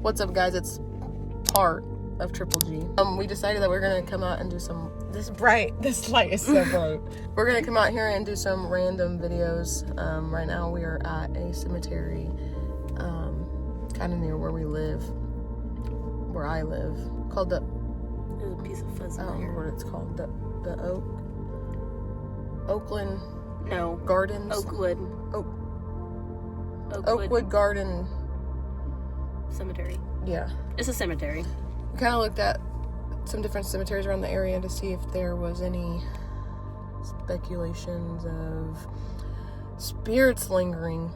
What's up, guys? It's part of Triple G. We decided that we're gonna come out and do some. This light is so bright. We're gonna come out here and do some random videos. Right now we are at a cemetery, kind of near where we live, where I live, called the. There's a piece of fuzz I don't in remember here. what it's called. The Oakland. No. Gardens. Oakwood. Oakwood Garden. Cemetery. Yeah. It's a cemetery. We kind of looked at some different cemeteries around the area to see if there was any speculations of spirits lingering,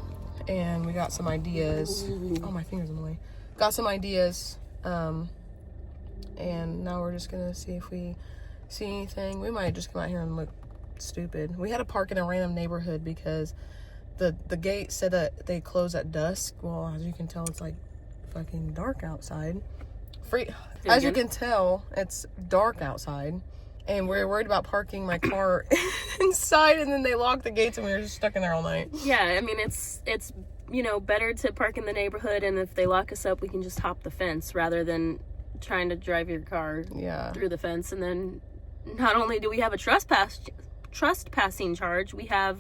and we got some ideas. Oh, my finger's in the way. Got some ideas, and now we're just gonna see if we see anything. We might just come out here and look stupid. We had to park in a random neighborhood because the gate said that they close at dusk. Well, as you can tell, it's like fucking dark outside. As you can tell, it's dark outside, and we're worried about parking my car inside, and then they locked the gates and we were just stuck in there all night. Yeah, I mean, it's better to park in the neighborhood, and if they lock us up, we can just hop the fence rather than trying to drive your car through the fence. And then not only do we have a trespassing charge, we have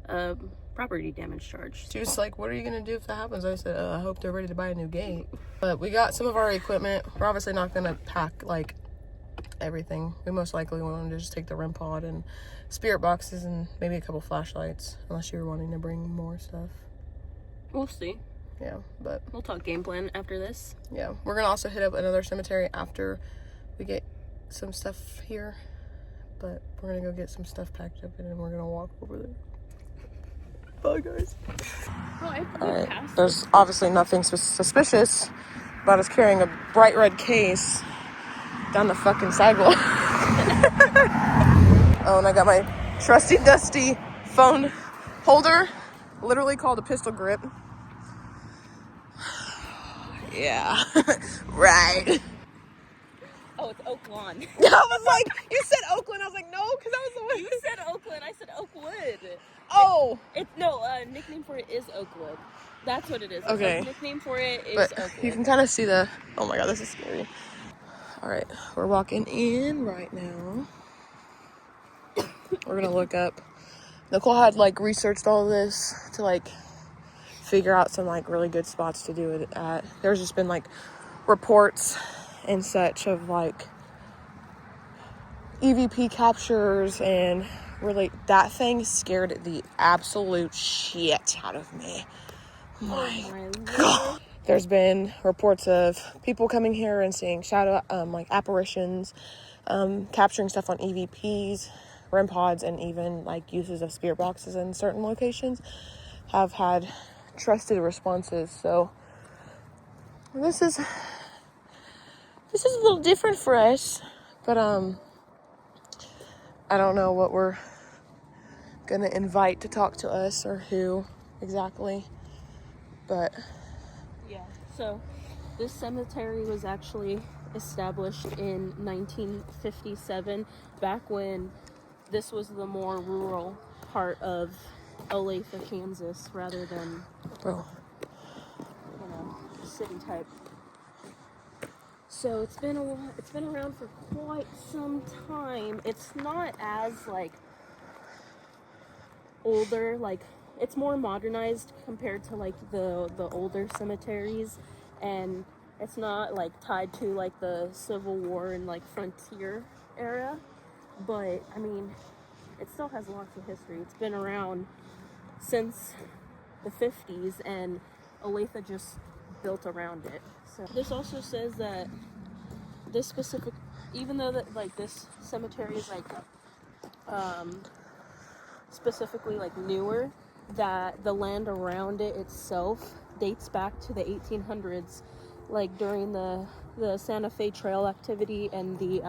a property damage charge. She was like, what are you gonna do if that happens? I said, I hope they're ready to buy a new gate. But we got some of our equipment. We're obviously not gonna pack like everything. We most likely want to just take the REM pod and spirit boxes and maybe a couple flashlights, unless you were wanting to bring more stuff. We'll see. Yeah, but We'll talk game plan after this. yeah, we're gonna also hit up another cemetery after we get some stuff here. But we're gonna go get some stuff packed up and then we're gonna walk over there. Bye, guys. Alright, there's obviously nothing suspicious about us carrying a bright red case down the fucking sidewalk. Oh, and I got my trusty dusty phone holder, literally called a pistol grip. Yeah, right. Oh, it's Oak Lawn. I was like, you said Oakland. I was like, no, because that was the one. You said Oakland. I said Oakwood. Oh. Nickname for it is Oakwood. That's what it is. Okay. Nickname for it is But Oakwood. you can kind of see the, oh my God, this is scary. All right, we're walking in right now. We're gonna look up. Nicole had like researched all this to like figure out some like really good spots to do it at. There's just been like reports and such of like EVP captures, and really that thing scared the absolute shit out of me. My God. There's been reports of people coming here and seeing shadow like apparitions, capturing stuff on EVPs, REM pods, and even like uses of spirit boxes in certain locations have had trusted responses. So this is a little different for us, but I don't know what we're gonna invite to talk to us or who exactly, but yeah. So this cemetery was actually established in 1957, back when this was the more rural part of Olathe, Kansas, rather than city type. So it's been around for quite some time. It's not as like older, like it's more modernized compared to like the older cemeteries, and it's not like tied to like the Civil War and like frontier era, but I mean it still has lots of history. It's been around since the 50s, and Olathe just built around it. So this also says that this specific, even though that like this cemetery is like specifically like newer, that the land around it itself dates back to the 1800s, like during the Santa Fe Trail activity and the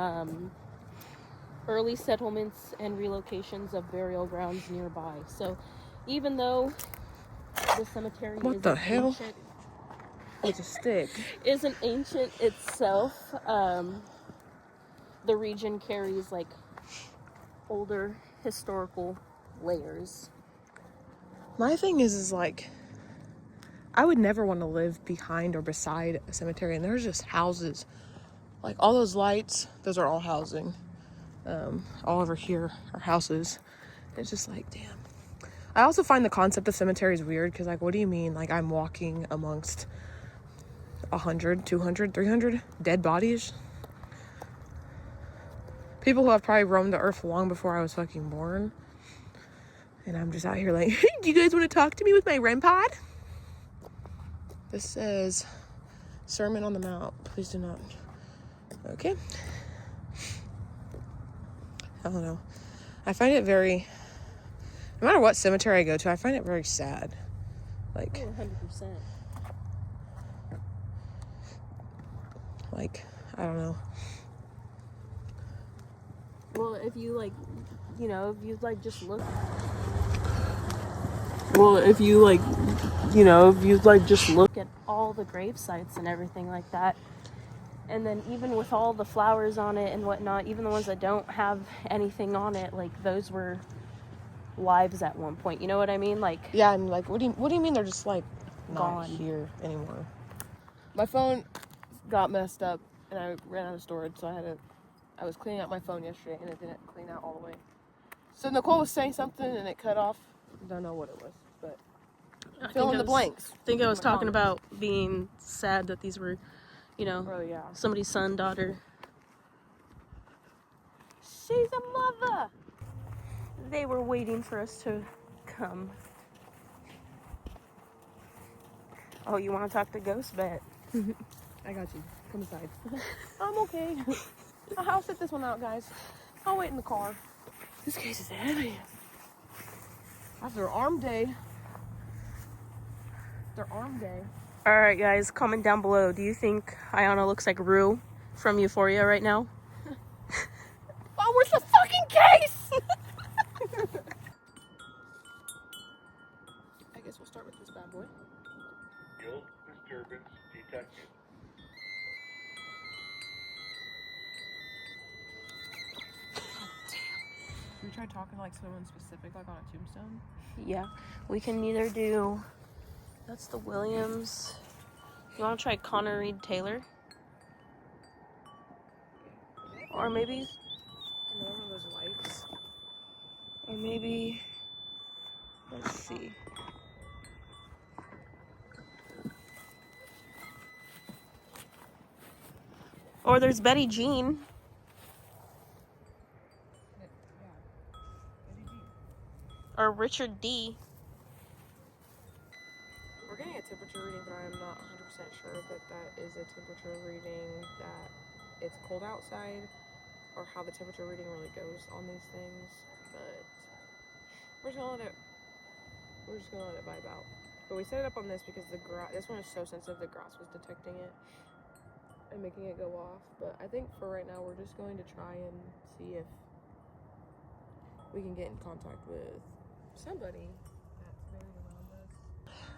early settlements and relocations of burial grounds nearby. So even though the cemetery what the hell? Ancient, it's a stick. Isn't ancient itself, the region carries like older historical layers. My thing is like I would never want to live behind or beside a cemetery, and there's just houses. Like, all those lights, those are all housing. All over here are houses. It's just like, damn. I also find the concept of cemeteries weird, because, like, what do you mean? Like, I'm walking amongst 100, 200, 300 dead bodies? People who have probably roamed the earth long before I was fucking born. And I'm just out here like, do you guys want to talk to me with my REM pod? This says, Sermon on the Mount. Please do not. Okay. I don't know. I find it very, no matter what cemetery I go to, I find it very sad. Like, 100%. Like, I don't know. Well, if you like, you know, if you like just look. Well, if you like, you know, if you like just look at all the grave sites and everything like that, and then even with all the flowers on it and whatnot, even the ones that don't have anything on it, like those were lives at one point. You know what I mean? Like, yeah, and like, what do you mean they're just like gone. not here anymore? My phone got messed up and I ran out of storage, so I was cleaning out my phone yesterday and it didn't clean out all the way. So Nicole was saying something and it cut off. Don't know what it was, but fill in the blanks. I think I was talking about being sad that these were, you know, Oh yeah, somebody's son, daughter. she's a mother. They were waiting for us to come. Oh, you want to talk to Ghost? Bet. I got you. Come inside. I'm okay. I'll sit this one out, guys. I'll wait in the car. This case is heavy. After arm day. After arm day. All right, guys, comment down below. Do you think Iyahna looks like Rue from Euphoria right now? Oh, where's the fucking case? I guess we'll start with this bad boy. Guilt disturbance detected. Should we try talking to like someone specific, like on a tombstone? Yeah, we can either do. That's the Williams. You want to try Connor Reed Taylor? Or maybe. Another one of those lights. Or maybe. Let's see. Or there's Betty Jean. Or Richard D. We're getting a temperature reading, but I'm not 100% sure that is a temperature reading that it's cold outside, or how the temperature reading really goes on these things. But we're just gonna let it vibe out. But we set it up on this because this one is so sensitive, the grass was detecting it and making it go off. But I think for right now, we're just going to try and see if we can get in contact with somebody that's buried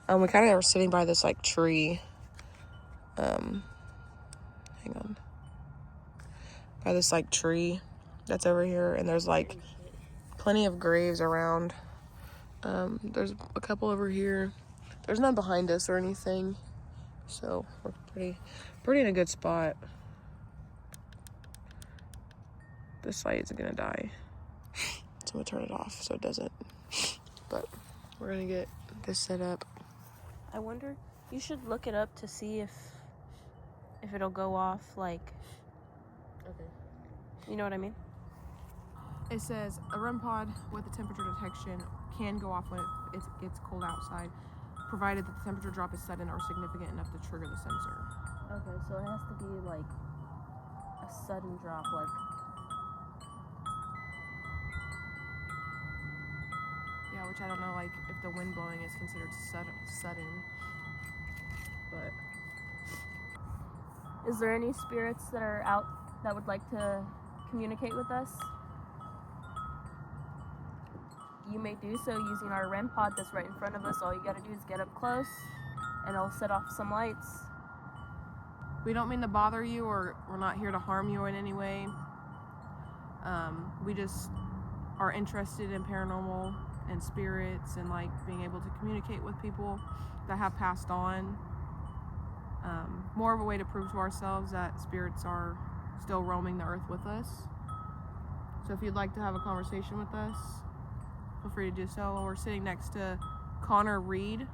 around us. We kind of are sitting by this like tree. Hang on. By this like tree that's over here, and there's like plenty of graves around. There's a couple over here. There's none behind us or anything, so we're pretty in a good spot. This light is gonna die, so I'm gonna turn it off so it doesn't. But we're gonna get this set up. I wonder. You should look it up to see if it'll go off. Like. Okay. You know what I mean? It says a REM pod with the temperature detection can go off when it gets cold outside, provided that the temperature drop is sudden or significant enough to trigger the sensor. Okay, so it has to be like a sudden drop, like. Yeah, which I don't know, like, if the wind blowing is considered sudden. But Is there any spirits that are out that would like to communicate with us? You may do so using our REM pod that's right in front of us. All you gotta do is get up close and it'll set off some lights. we don't mean to bother you, or we're not here to harm you in any way. We just are interested in paranormal and spirits and like being able to communicate with people that have passed on. More of a way to prove to ourselves that spirits are still roaming the earth with us. So if you'd like to have a conversation with us, feel free to do so. We're sitting next to Connor Reed.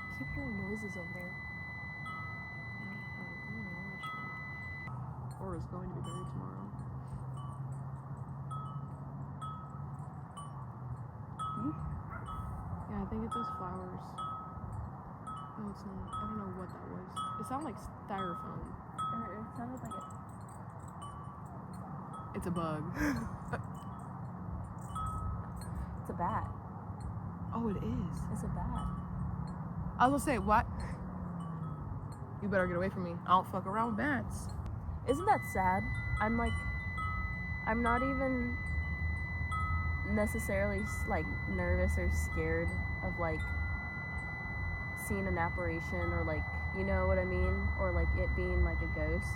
I keep hearing noises over there. Or is going to be buried tomorrow. Yeah, I think it does flowers. No, it's not. I don't know what that was. It sounded like styrofoam. It sounded like it. It's a bug. It's a bat. Oh, it is. It's a bat. I was gonna say, what? You better get away from me. I don't fuck around with bats. Isn't that sad? I'm not even necessarily like nervous or scared of like seeing an apparition or like, you know what I mean? Or like it being like a ghost,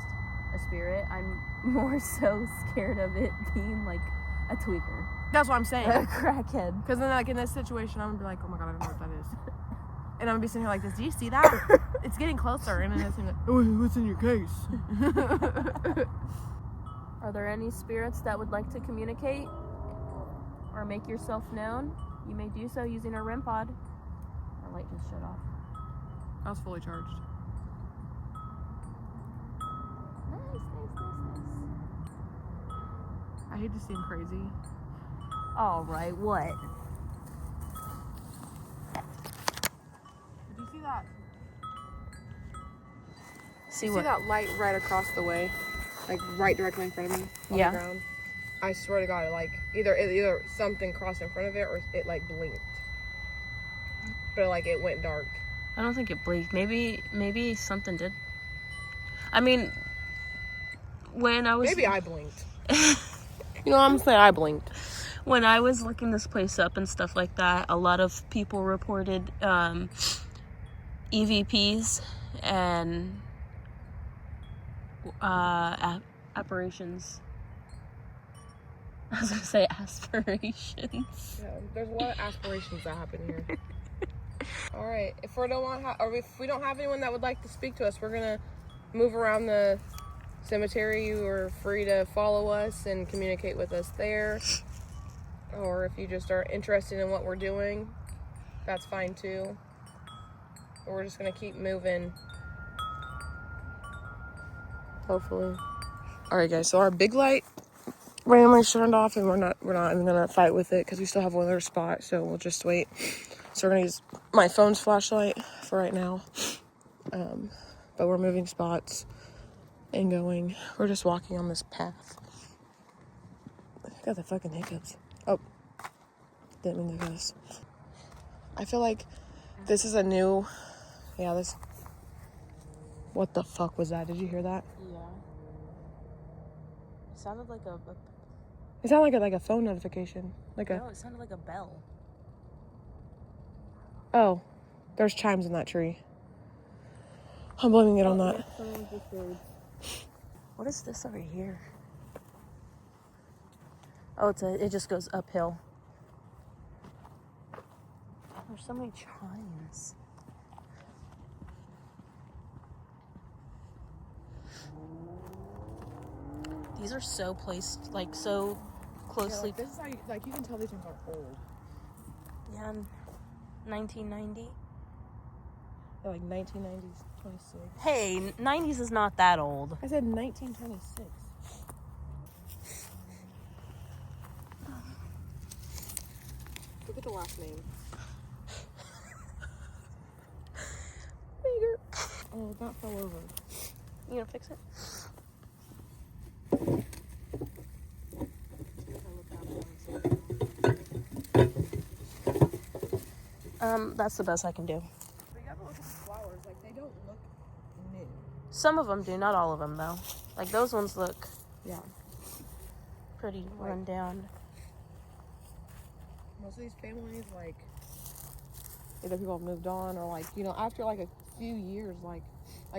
a spirit. I'm more so scared of it being like a tweaker. That's what I'm saying. A crackhead. Because then like in this situation, I'm gonna be like, oh my god, I don't know what that is. And I'm gonna be sitting here like this. Do you see that? It's getting closer. And then it's gonna be like, oh, what's in your case? Are there any spirits that would like to communicate or make yourself known? You may do so using our REM pod. Our light just shut off. I was fully charged. Nice. I hate to seem crazy. All right, what? Did you see that? See See what? that light right across the way? Like right directly in front of me on Yeah. the ground? I swear to God, it like either something crossed in front of it or it like blinked. But like it went dark. I don't think it blinked. Maybe something did. I mean, when I was Maybe I blinked. You know what I'm saying? I blinked. when I was looking this place up and stuff like that, a lot of people reported EVPs and apparitions. I was gonna say aspirations. Yeah, there's a lot of aspirations that happen here. All right, if we don't have anyone that would like to speak to us, we're gonna move around the cemetery. You are free to follow us and communicate with us there. Or if you just are interested in what we're doing, that's fine too. But we're just gonna keep moving. Hopefully. All right, guys. So our big light randomly turned off, and we're not even gonna fight with it because we still have one other spot. So we'll just wait. So we're gonna use my phone's flashlight for right now. But we're moving spots and going. We're just walking on this path. I got the fucking hiccups. Oh, didn't mean to do this. I feel like this is a new. Yeah, this. What the fuck was that? Did you hear that? Yeah. It sounded like a It sounded like a phone notification. no, it sounded like a bell. Oh, there's chimes in that tree. I'm blaming it on that. What is this over here? Oh, it just goes uphill. There's so many chimes. These are so placed, like so closely. This is how you can tell these ones are old. Yeah, 1990. They're like 1990s, 26. Hey, 90s is not that old. I said 1926. Look at the last name. Oh, that fell over. You gonna fix it? That's the best I can do. But you gotta look at the flowers, like they don't look new. Some of them do, not all of them though. Like those ones look pretty run down. Most of these families, like, either people have moved on or like, you know, after like a few years, like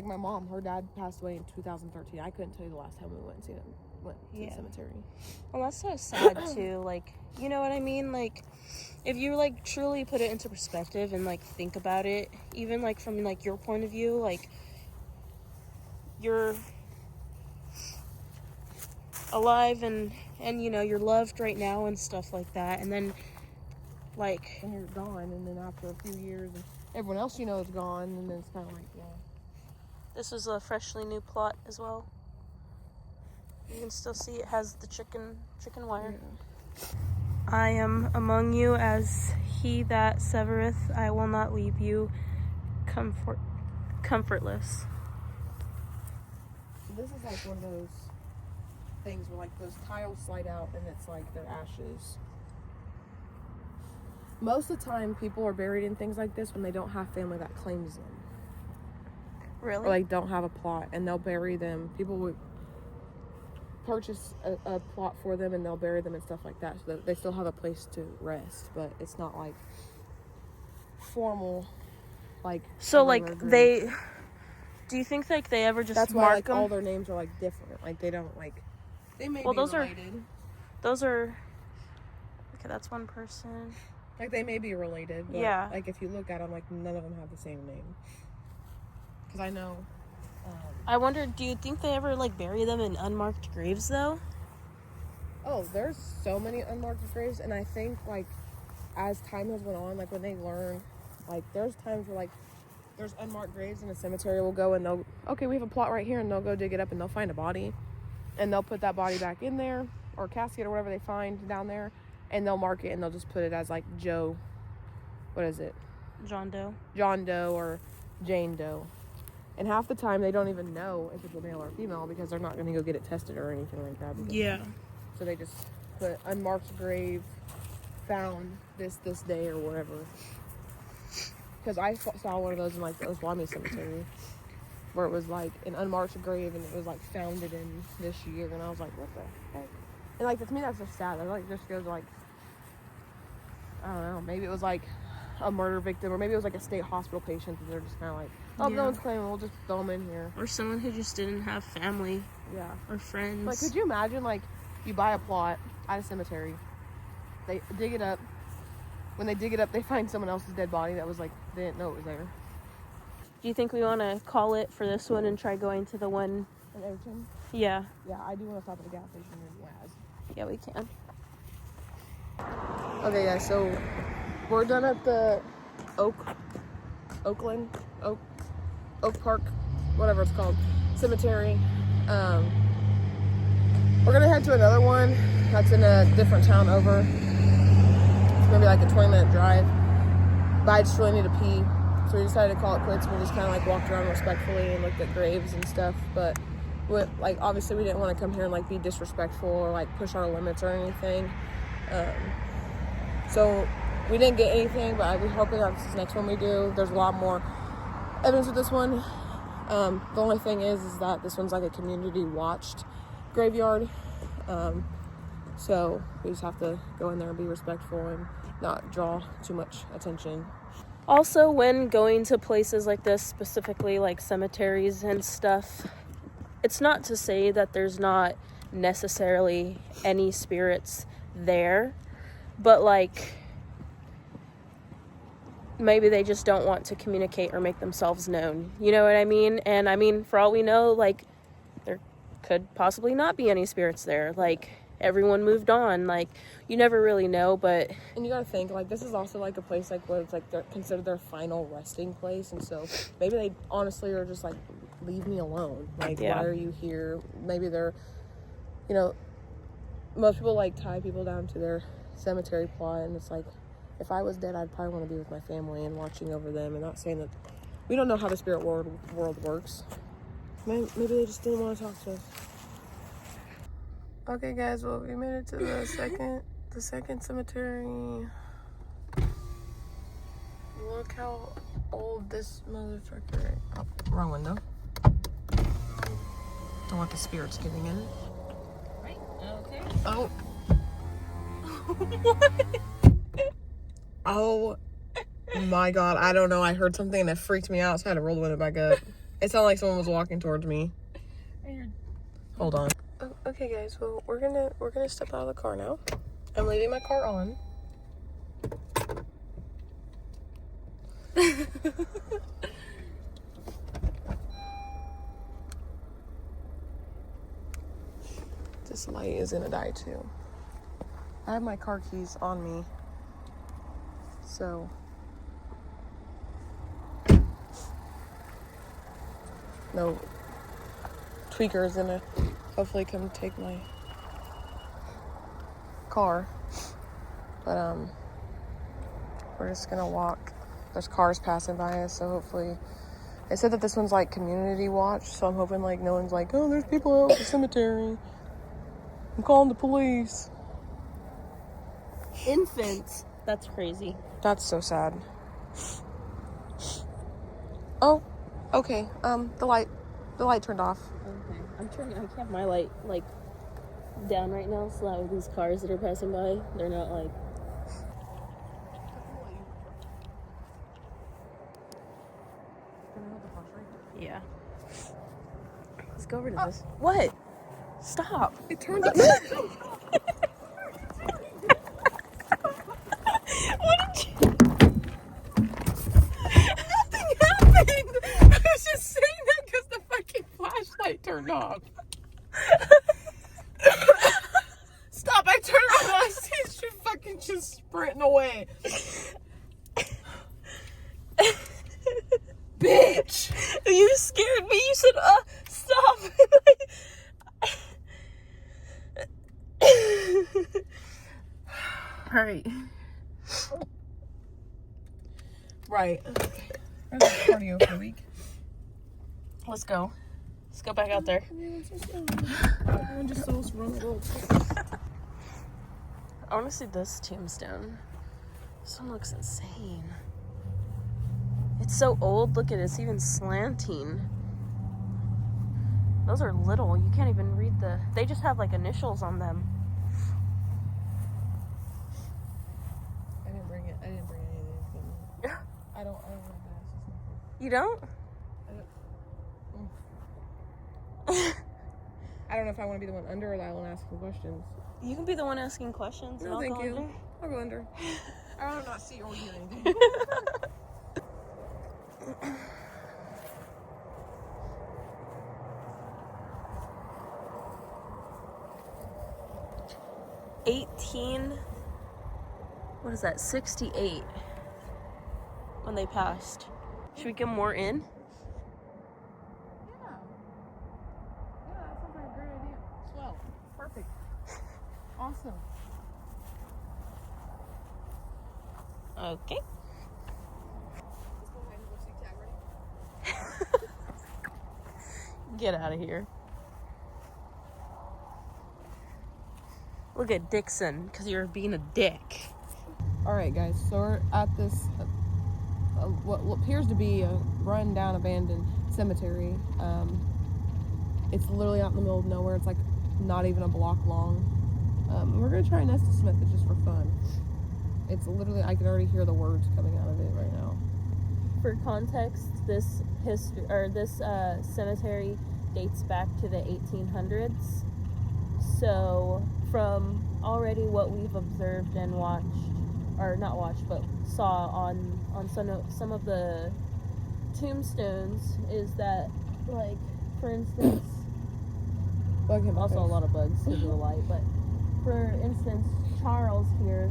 my mom, her dad passed away in 2013. I couldn't tell you the last time we went and seen him. Went to the cemetery. Well, that's so sad too. Like, you know what I mean? Like, if you like truly put it into perspective and like think about it, even like from like your point of view, like you're alive and you know you're loved right now and stuff like that, and then like when you're gone, and then after a few years, and everyone else you know is gone, and then it's kind of like, yeah. This is a freshly new plot as well. You can still see it has the chicken wire. Yeah. I am among you as he that severeth. I will not leave you comfortless. So this is like one of those things where like those tiles slide out and it's like they're ashes. Most of the time people are buried in things like this when they don't have family that claims them. Really? Or like don't have a plot, and they'll bury them. People would purchase a plot for them and they'll bury them and stuff like that, so that they still have a place to rest, but it's not like formal, like. So like they, do you think like they ever just that's mark why like them? all their names are like different, like they don't like, they may well be those related. Those are okay, that's one person, like they may be related, but yeah, like if you look at them, like none of them have the same name, because I know. I wonder, do you think they ever like bury them in unmarked graves though? Oh, there's so many unmarked graves, and I think like as time has went on, like when they learn, like there's times where like there's unmarked graves in a cemetery, will go and they'll, okay, we have a plot right here, and they'll go dig it up and they'll find a body, and they'll put that body back in there, or casket or whatever they find down there, and they'll mark it and they'll just put it as like Joe, what is it? John Doe or Jane Doe. And half the time they don't even know if it's a male or female because they're not going to go get it tested or anything like that. Yeah. So they just put unmarked grave, found this day or whatever. Because I saw one of those in like the Olathe Cemetery, where it was like an unmarked grave and it was like founded in this year, and I was like, what the heck? And like to me that's just sad. I like just goes like, I don't know, maybe it was like a murder victim, or maybe it was like a state hospital patient and they're just kind of like, oh, no one's claiming, we'll just throw them in here. Or someone who just didn't have family. Yeah. Or friends. Like, could you imagine, like, you buy a plot at a cemetery, they dig it up, when they dig it up, they find someone else's dead body that was like, they didn't know it was there. Do you think we want to call it for this one and try going to the one in Edgerton? Yeah. Yeah, I do want to stop at the gas station in Laz. Yeah, we can. Okay, guys, so we're done at the Oak Park, whatever it's called, cemetery. We're gonna head to another one that's in a different town over. It's maybe like a 20-minute drive, but I just really need to pee, so we decided to call it quits. We just kind of like walked around respectfully and looked at graves and stuff, but like obviously we didn't want to come here and like be disrespectful or like push our limits or anything. So we didn't get anything, but we're hoping that this next one we do, there's a lot more evidence with this one. The only thing is that this one's like a community watched graveyard. So we just have to go in there and be respectful and not draw too much attention. Also, when going to places like this, specifically like cemeteries and stuff, it's not to say that there's not necessarily any spirits there, but like maybe they just don't want to communicate or make themselves known. You know what I mean? And I mean, for all we know, like there could possibly not be any spirits there. Like everyone moved on. Like you never really know, but and you gotta think like this is also like a place like where it's like they're considered their final resting place, and so maybe they honestly are just like, leave me alone. Like why are you here? Maybe they're, you know, most people like tie people down to their cemetery plot, and it's like, if I was dead, I'd probably want to be with my family and watching over them, and not saying that we don't know how the spirit world works. Maybe they just didn't want to talk to us. Okay, guys, well, we made it to the second cemetery. Look how old this motherfucker is. Oh, wrong window. Don't want the spirits getting in. Right, okay. Oh. What? Oh My God, I don't know. I heard something and it freaked me out, so I had to roll the window back up. It sounded like someone was walking towards me. Hold on. Oh, okay, guys. Well, we're gonna step out of the car now. I'm leaving my car on. This light is gonna die too. I have my car keys on me, so no tweaker is gonna hopefully come take my car. But we're just gonna walk. There's cars passing by us, so hopefully. They said that this one's like community watch, so I'm hoping like no one's like, oh, there's people out at the cemetery. I'm calling the police. Infants. That's crazy. That's so sad. Oh, okay. The light turned off. Okay. I have my light like down right now, so that with these cars that are passing by, they're not like. Yeah. Let's go over to this. What? Stop. It turned off. What did you? Nothing happened. I was just saying that because the fucking flashlight turned off. Stop! I turned around and I see you fucking just sprinting away. Bitch! You scared me. You said, stop. Right. Right. There's a cardio for the week. Let's go. Let's go back out there. Everyone just saw us run a little. I want to see this tombstone. This one looks insane. It's so old. Look at it. It's even slanting. Those are little. You can't even read the... They just have, like, initials on them. I didn't bring anything. I don't want to ask. You don't? I don't know if I want to be the one under or the one asking questions. You can be the one asking questions. No, thank you. I'll go under. I don't not see or hear anything. What is that? 68. When they passed. Should we get more in? Yeah, that sounds like a great idea. Swell. Perfect. Awesome. Okay. Let's go ahead and go see Tag ready. Get out of here. Look at Dixon, because you're being a dick. Alright guys, so we're at this what appears to be a run-down abandoned cemetery. It's literally out in the middle of nowhere. It's like not even a block long. We're going to try and estimate it just for fun. It's literally, I can already hear the words coming out of it right now. For context, this cemetery dates back to the 1800s. So from already what we've observed and watched, or not watched, but saw on some of the tombstones, is that, like, for instance, also a lot of bugs because of the light, but for instance, Charles here,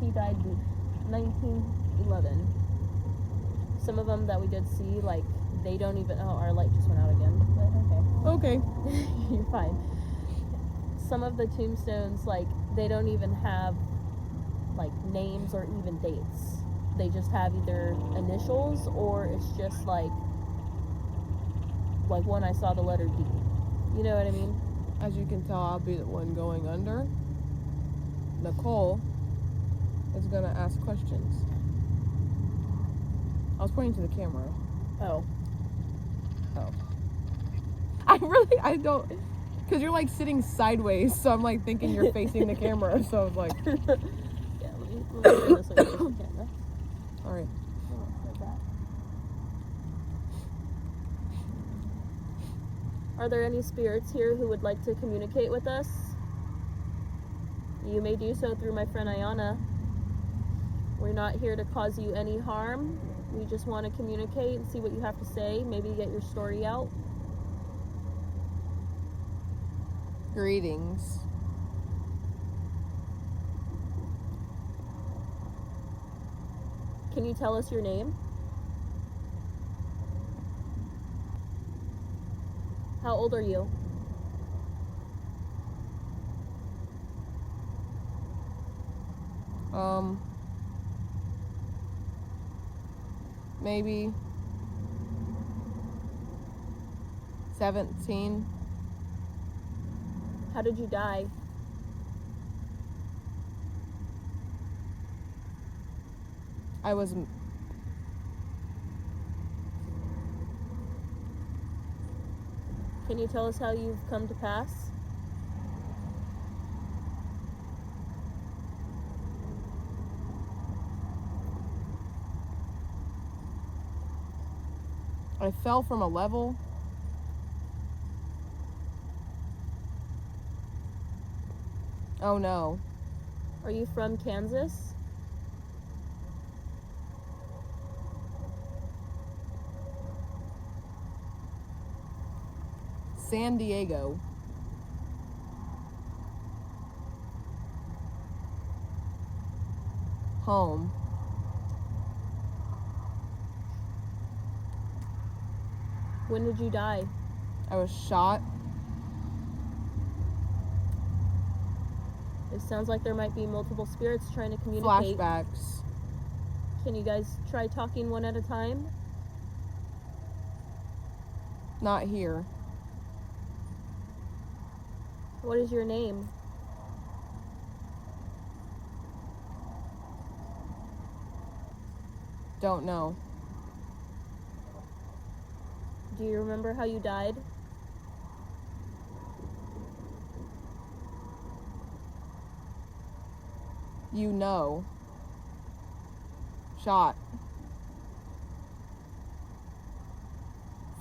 he died in 1911. Some of them that we did see, like, they don't even, oh, our light just went out again, but okay. Okay. You're fine. Some of the tombstones, like, they don't even have, like, names or even dates. They just have either initials or it's just, like one I saw the letter D. You know what I mean? As you can tell, I'll be the one going under. Nicole is going to ask questions. I was pointing to the camera. Oh. I don't, because you're like sitting sideways, so I'm like thinking you're facing the camera, so I was like. Yeah, let me turn this away from the camera. Alright. Are there any spirits here who would like to communicate with us? You may do so through my friend Iyahna. We're not here to cause you any harm. We just want to communicate and see what you have to say. Maybe get your story out. Greetings. Can you tell us your name? How old are you? Maybe 17. How did you die? I was Can you tell us how you've come to pass? I fell from a level. Oh no. Are you from Kansas? San Diego. Home. When did you die? I was shot. It sounds like there might be multiple spirits trying to communicate. Flashbacks. Can you guys try talking one at a time? Not here. What is your name? Don't know. Do you remember how you died? You know. Shot.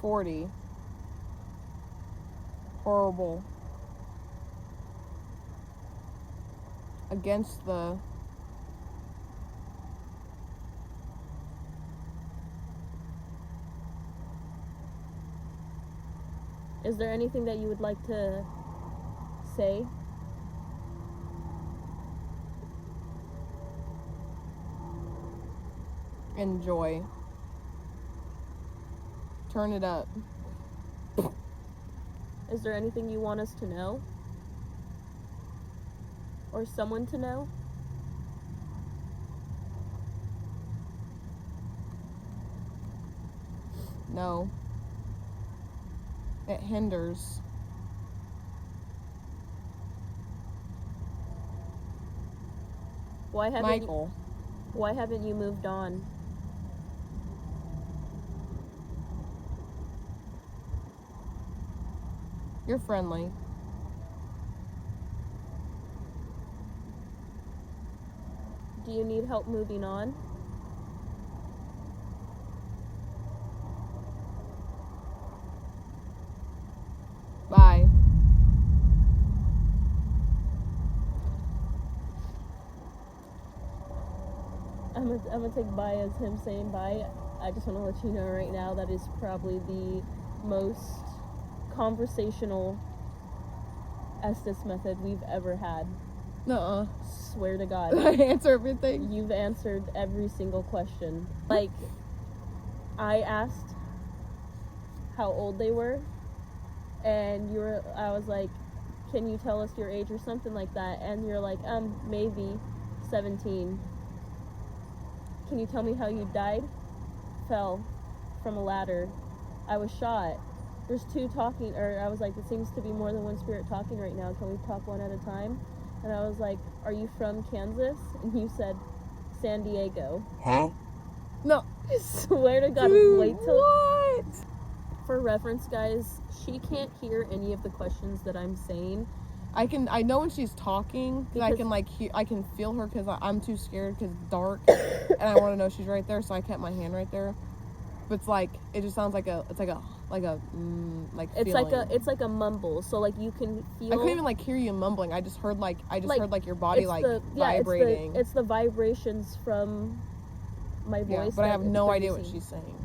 40. Horrible. Against the Is there anything that you would like to say? enjoy. Turn it up. Is there anything you want us to know? Or someone to know? No. It hinders. Why Michael. haven't you moved on? You're friendly. Do you need help moving on? Bye. I'm gonna take bye as him saying bye. I just want to let you know right now that is probably the most conversational Estes method we've ever had. Nuh-uh. Swear to God. I answer everything. You've answered every single question. Like, I asked how old they were, and I was like, can you tell us your age or something like that? And you're like, maybe 17. Can you tell me how you died? Fell from a ladder. I was shot. There's two talking, or I was like, it seems to be more than one spirit talking right now. Can we talk one at a time? And I was like, are you from Kansas? And you said, San Diego. Huh? No. I swear to God, Dude, wait till... what? For reference, guys, she can't hear any of the questions that I'm saying. I know when she's talking, because I can like I can feel her, because I'm too scared because it's dark, and I want to know she's right there, so I kept my hand right there. it's like it just sounds like it's feeling. like a mumble. So like you can feel. I couldn't even like hear you mumbling. I just heard like your body like yeah, vibrating. It's the vibrations from my voice. Yeah, but I have no idea what she's saying.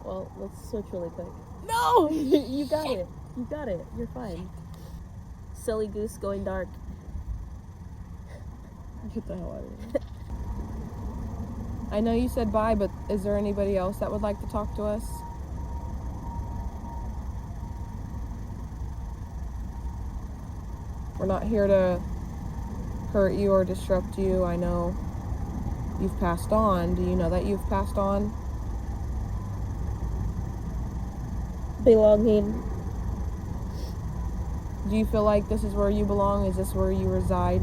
Well, let's switch really quick. No, you got it. You got it. You're fine. Silly goose going dark. Get the hell out of here. I know you said bye, but is there anybody else that would like to talk to us? We're not here to hurt you or disrupt you. I know you've passed on. Do you know that you've passed on? Belonging. Do you feel like this is where you belong? Is this where you reside?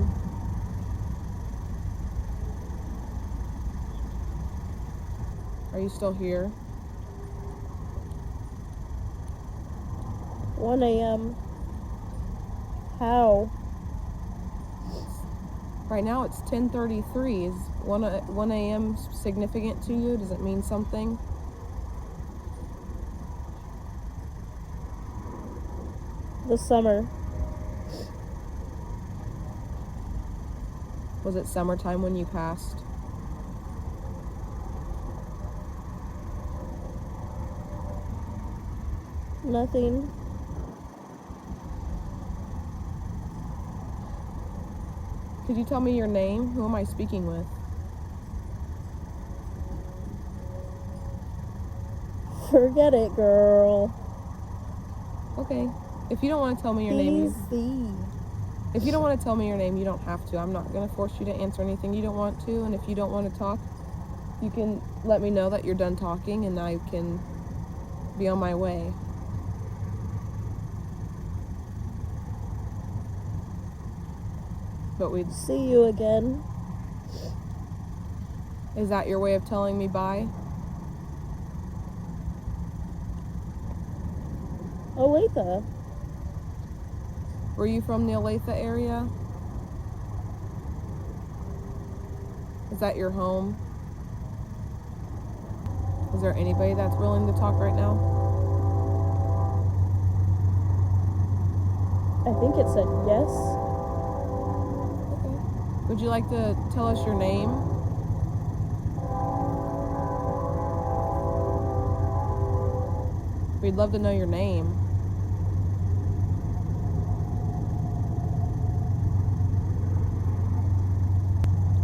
Are you still here? 1 a.m. How? Right now it's 10:33. Is 1 a.m. significant to you? Does it mean something? The summer. Was it summertime when you passed? Nothing. Could you tell me your name? Who am I speaking with? Forget it, girl. Okay. If you don't want to tell me your name, if you don't want to tell me your name, you don't have to. I'm not going to force you to answer anything you don't want to. And if you don't want to talk, you can let me know that you're done talking and I can be on my way. But we'd see you again. Is that your way of telling me bye? Olathe. Were you from the Olathe area? Is that your home? Is there anybody that's willing to talk right now? I think it said yes. Okay. Would you like to tell us your name? We'd love to know your name.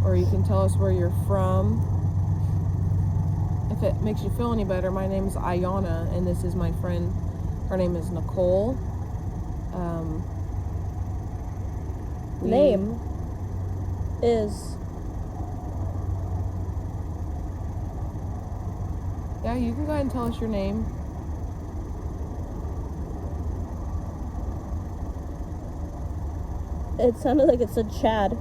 Or you can tell us where you're from. If it makes you feel any better, my name is Iyahna, and this is my friend. Her name is Nicole. Name is... Yeah, you can go ahead and tell us your name. It sounded like it said Chad.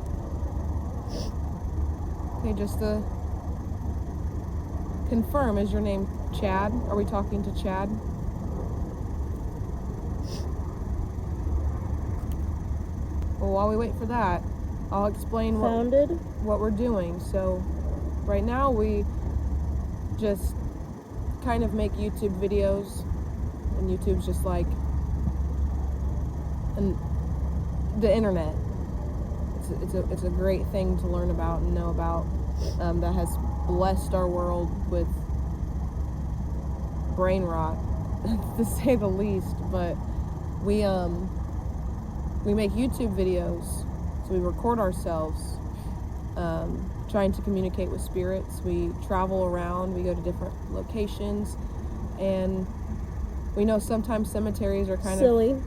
Okay, just to confirm, is your name Chad? Are we talking to Chad? Well, while we wait for that, I'll explain what we're doing. So, right now we just kind of make YouTube videos, and YouTube's just like the internet. It's a great thing to learn about and know about, that has blessed our world with brain rot, to say the least. But we make YouTube videos, so we record ourselves trying to communicate with spirits. We travel around, we go to different locations, and we know sometimes cemeteries are kind silly.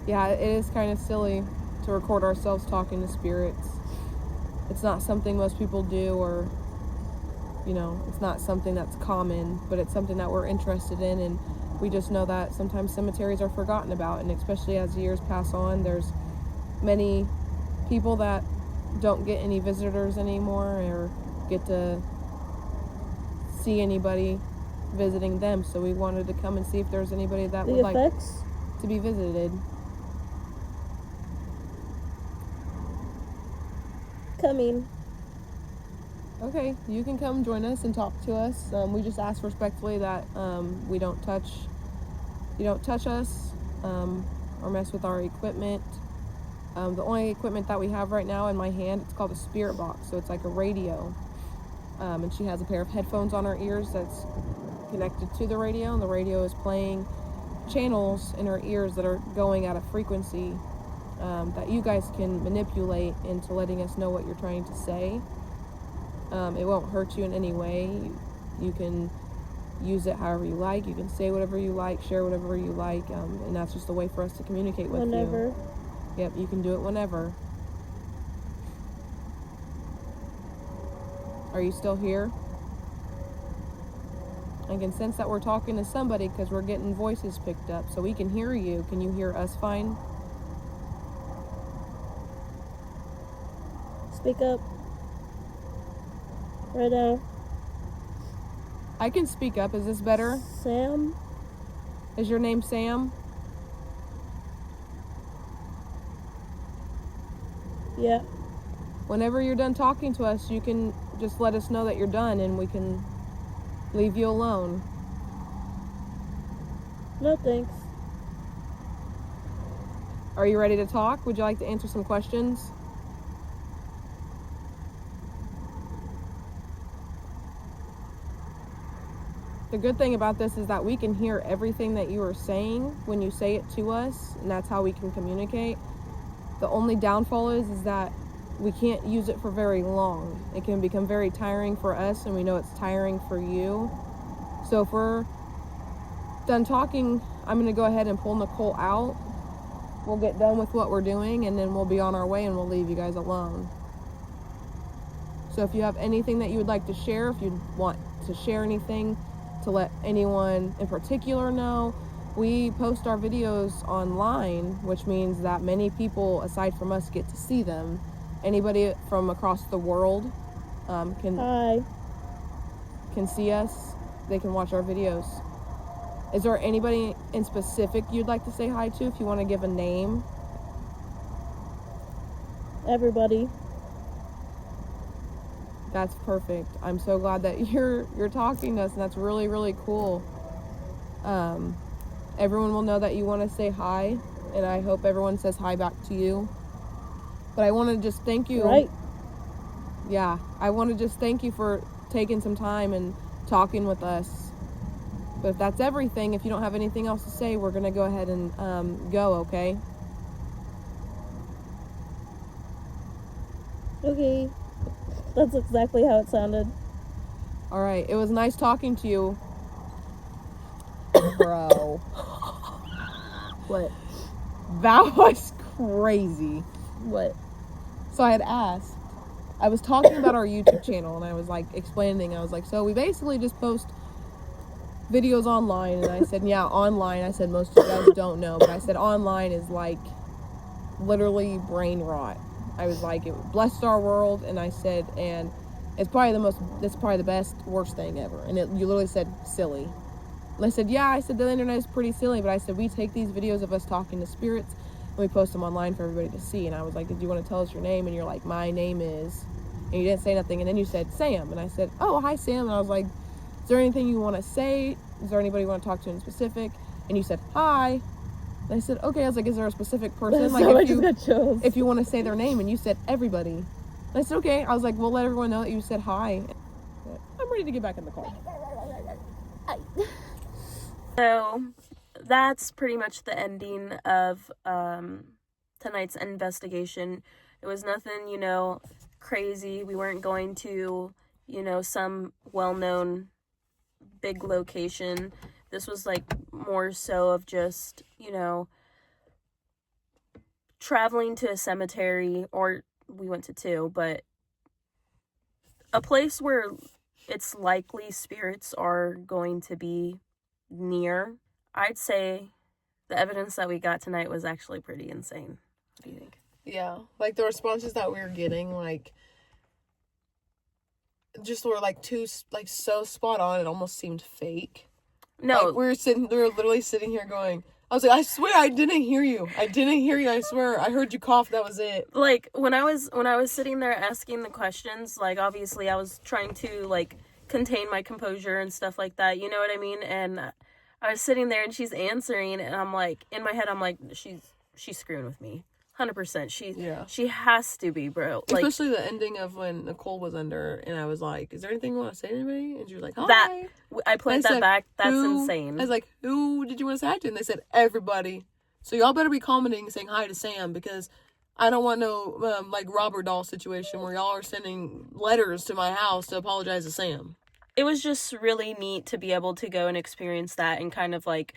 Yeah, it is kind of silly to record ourselves talking to spirits. It's not something most people do, or, you know, it's not something that's common, but it's something that we're interested in, and we just know that sometimes cemeteries are forgotten about, and especially as years pass on, there's many people that don't get any visitors anymore or get to see anybody visiting them, so we wanted to come and see if there's anybody that would like to be visited. Coming. Okay, you can come join us and talk to us. We just ask respectfully that you don't touch us or mess with our equipment. The only equipment that we have right now in my hand, it's called a spirit box, so it's like a radio. And she has a pair of headphones on her ears that's connected to the radio, and the radio is playing channels in her ears that are going at a frequency that you guys can manipulate into letting us know what you're trying to say. It won't hurt you in any way. You can use it however you like. You can say whatever you like, share whatever you like, and that's just a way for us to communicate with Whenever. you. Yep, you can do it whenever. Are you still here? I can sense that we're talking to somebody because we're getting voices picked up, so we can hear you. Can you hear us fine? Speak up. Right now. I can speak up. Is this better? Sam? Is your name Sam? Yeah. Whenever you're done talking to us, you can just let us know that you're done and we can leave you alone. No thanks. Are you ready to talk? Would you like to answer some questions? The good thing about this is that we can hear everything that you are saying when you say it to us, and that's how we can communicate. The only downfall is that we can't use it for very long. It can become very tiring for us, and we know it's tiring for you. So if we're done talking, I'm going to go ahead and pull Nicole out. We'll get done with what we're doing, and then we'll be on our way, and we'll leave you guys alone. So if you have anything that you would like to share, if you want to share anything to let anyone in particular know, we post our videos online, which means that many people aside from us get to see them. Anybody from across the world can see us. They can watch our videos. Is there anybody in specific you'd like to say hi to, if you want to give a name? Everybody. That's perfect. I'm so glad that you're talking to us, and that's really, really cool. Everyone will know that you want to say hi, and I hope everyone says hi back to you. But I want to just thank you. Right. Yeah, I want to just thank you for taking some time and talking with us. But if that's everything, if you don't have anything else to say, we're going to go ahead and go, okay? Okay. That's exactly how it sounded. All right. It was nice talking to you. Bro. What? That was crazy. What? So I had asked. I was talking about our YouTube channel, and I was like explaining. I was like, so we basically just post videos online. And I said, yeah, online. I said, most of you guys don't know, but I said online is like literally brain rot. I was like, it blessed our world, and I said, and it's probably the best, worst thing ever. And you literally said silly. And I said, yeah, I said the internet is pretty silly, but I said we take these videos of us talking to spirits and we post them online for everybody to see. And I was like, did you want to tell us your name? And you're like, my name is, and you didn't say nothing. And then you said Sam, and I said, oh, hi Sam. And I was like, is there anything you want to say? Is there anybody you want to talk to in specific? And you said hi. And I said, okay. I was like, is there a specific person? Like, if you want to say their name, and you said everybody. And I said, okay. I was like, we'll let everyone know that you said hi. I'm ready to get back in the car. So that's pretty much the ending of tonight's investigation. It was nothing, crazy. We weren't going to, some well-known big location. This was like more so of just, traveling to a cemetery, or we went to two, but a place where it's likely spirits are going to be near. I'd say the evidence that we got tonight was actually pretty insane. What do you think? Yeah, like the responses that we were getting, like, just were like so spot on. It almost seemed fake. No, like we were literally sitting here going, I was like, I swear I didn't hear you. I swear. I heard you cough. That was it. Like, when I was sitting there asking the questions, like, obviously I was trying to, like, contain my composure and stuff like that, you know what I mean? And I was sitting there and she's answering, and I'm like, in my head, I'm like, she's screwing with me. 100%. She has to be, bro. Like, especially the ending of when Nicole was under, and I was like, is there anything you want to say to anybody? And she was like, hi. That, I played that back. That's insane. I was like, who did you want to say hi to? And they said, everybody. So y'all better be commenting saying hi to Sam, because I don't want no, like, Robert doll situation where y'all are sending letters to my house to apologize to Sam. It was just really neat to be able to go and experience that, and kind of, like,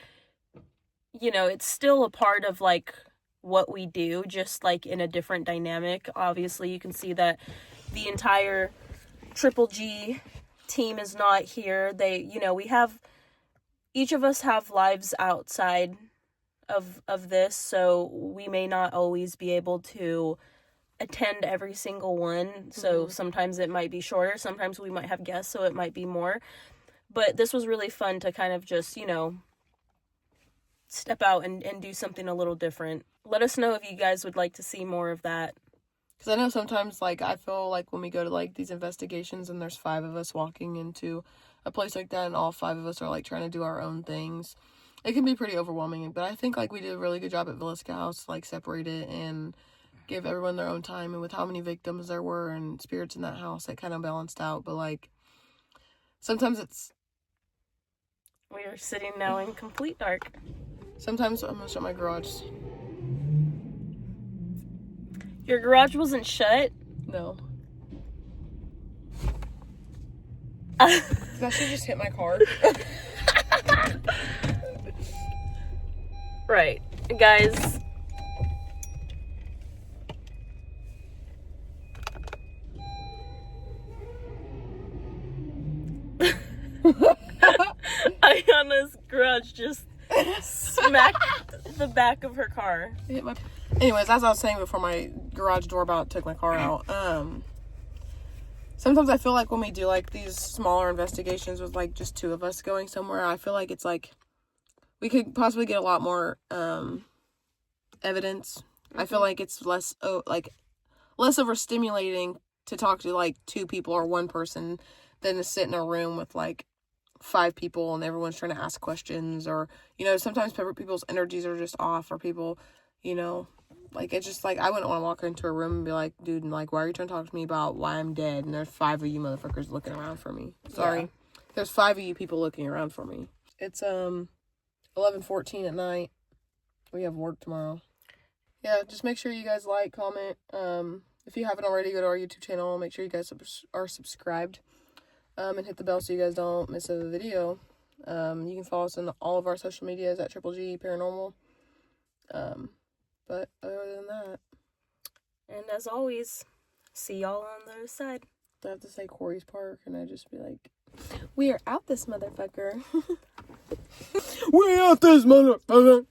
you know, it's still a part of, like, what we do, just like in a different dynamic. Obviously you can see that the entire Triple G team is not here. They, you know, each of us have lives outside of this, so we may not always be able to attend every single one. So sometimes it might be shorter, sometimes we might have guests, so it might be more. But this was really fun to kind of just, you know, step out and do something a little different. Let us know if you guys would like to see more of that. Because I know sometimes, like, I feel like when we go to, like, these investigations and there's 5 of us walking into a place like that and all 5 of us are, like, trying to do our own things, it can be pretty overwhelming. But I think, like, we did a really good job at Villa Scouts, like, separate it and give everyone their own time. And with how many victims there were and spirits in that house, it kind of balanced out. But, like, sometimes it's... We are sitting now in complete dark. Sometimes I'm going to shut my garage. Your garage wasn't shut? No. That should just hit my car. Right. Guys. Iyahna's garage just smacked the back of her car. Anyways, as I was saying before, my garage door about took my car out. Sometimes I feel like when we do, like, these smaller investigations with, like, just 2 of us going somewhere, I feel like it's, like, we could possibly get a lot more, evidence. I feel like it's less overstimulating to talk to, like, 2 people or 1 person than to sit in a room with, like, 5 people and everyone's trying to ask questions, or, you know, sometimes people's energies are just off, or people, you know, like, it's just, like, I wouldn't want to walk into a room and be like, dude, like, why are you trying to talk to me about why I'm dead? And there's 5 of you motherfuckers looking around for me. Sorry. Yeah. There's 5 of you people looking around for me. It's, 11:14 at night. We have work tomorrow. Yeah, just make sure you guys like, comment. If you haven't already, go to our YouTube channel. Make sure you guys are subscribed. And hit the bell so you guys don't miss a video. You can follow us on all of our social medias at Triple G Paranormal. But other than that, and as always, see y'all on the other side. I have to say Corey's Park, and I just be like, we are out this motherfucker. We out this motherfucker.